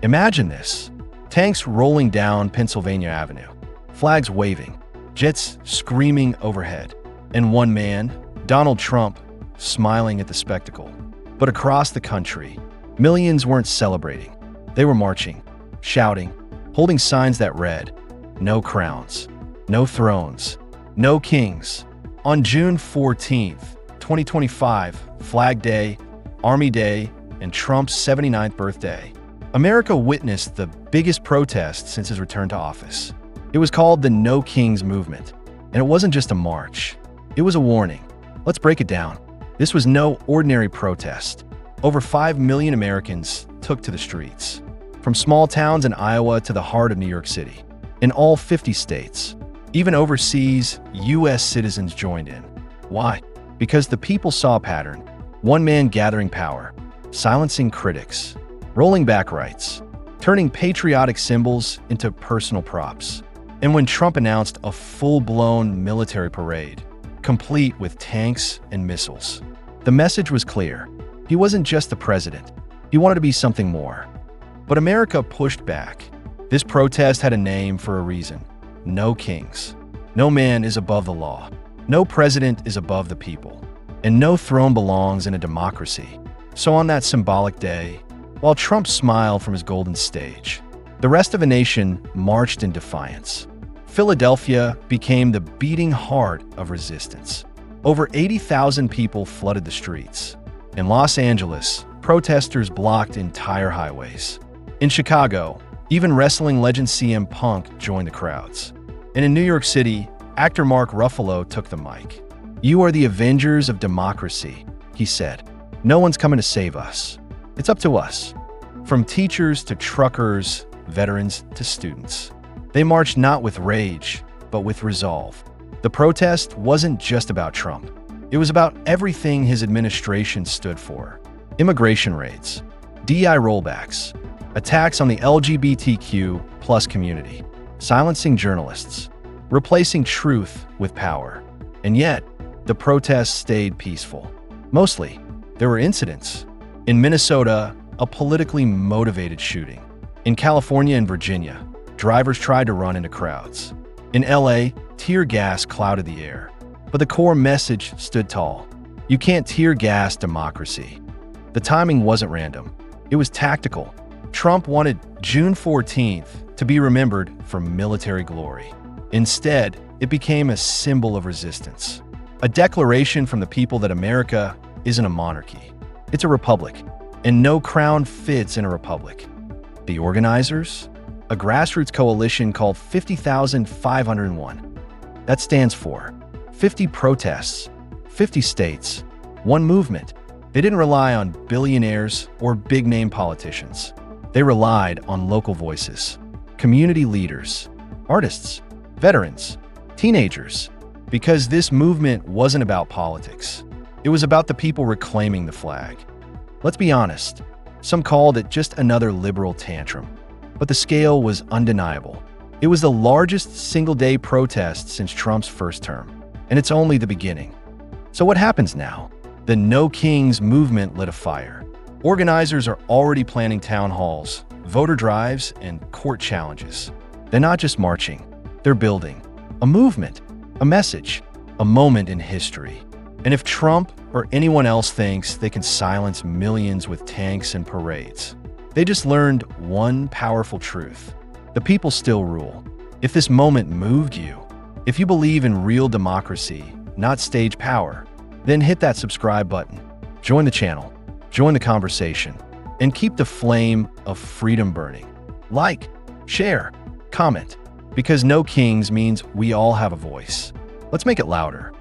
Imagine this. Tanks rolling down Pennsylvania Avenue, flags waving, jets screaming overhead, and one man, Donald Trump, smiling at the spectacle. But across the country, millions weren't celebrating. They were marching, shouting, holding signs that read, "No crowns, no thrones, no kings." On June 14th, 2025, Flag Day, Army Day, and Trump's 79th birthday, America witnessed the biggest protest since his return to office. It was called the No Kings Movement, and it wasn't just a march. It was a warning. Let's break it down. This was no ordinary protest. Over 5 million Americans took to the streets, from small towns in Iowa to the heart of New York City. In all 50 states, even overseas, U.S. citizens joined in. Why? Because the people saw a pattern. One man gathering power, silencing critics, rolling back rights, turning patriotic symbols into personal props. And when Trump announced a full-blown military parade, complete with tanks and missiles, the message was clear. He wasn't just the president. He wanted to be something more. But America pushed back. This protest had a name for a reason. No kings. No man is above the law. No president is above the people. And no throne belongs in a democracy. So on that symbolic day, while Trump smiled from his golden stage, the rest of the nation marched in defiance. Philadelphia became the beating heart of resistance. Over 80,000 people flooded the streets. In Los Angeles, protesters blocked entire highways. In Chicago, even wrestling legend CM Punk joined the crowds. And in New York City, actor Mark Ruffalo took the mic. "You are the avengers of democracy," he said. "No one's coming to save us. It's up to us." From teachers to truckers, veterans to students, they marched not with rage, but with resolve. The protest wasn't just about Trump. It was about everything his administration stood for. Immigration raids, DI rollbacks, attacks on the LGBTQ+ community, silencing journalists, replacing truth with power. And yet, the protests stayed peaceful. Mostly, there were incidents. In Minnesota, a politically motivated shooting. In California and Virginia, drivers tried to run into crowds. In LA, tear gas clouded the air. But the core message stood tall. You can't tear gas democracy. The timing wasn't random. It was tactical. Trump wanted June 14th to be remembered for military glory. Instead, it became a symbol of resistance. A declaration from the people that America isn't a monarchy. It's a republic, and no crown fits in a republic. The organizers? A grassroots coalition called 50,501. That stands for 50 protests, 50 states, one movement. They didn't rely on billionaires or big-name politicians. They relied on local voices, community leaders, artists, veterans, teenagers. Because this movement wasn't about politics. It was about the people reclaiming the flag. Let's be honest, some called it just another liberal tantrum. But the scale was undeniable. It was the largest single-day protest since Trump's first term. And it's only the beginning. So what happens now? The No Kings movement lit a fire. Organizers are already planning town halls, voter drives, and court challenges. They're not just marching. They're building a movement, a message, a moment in history. And if Trump or anyone else thinks they can silence millions with tanks and parades, they just learned one powerful truth. The people still rule. If this moment moved you, if you believe in real democracy, not stage power, then hit that subscribe button. Join the channel, join the conversation, and keep the flame of freedom burning. Like, share, comment, because No Kings means we all have a voice. Let's make it louder.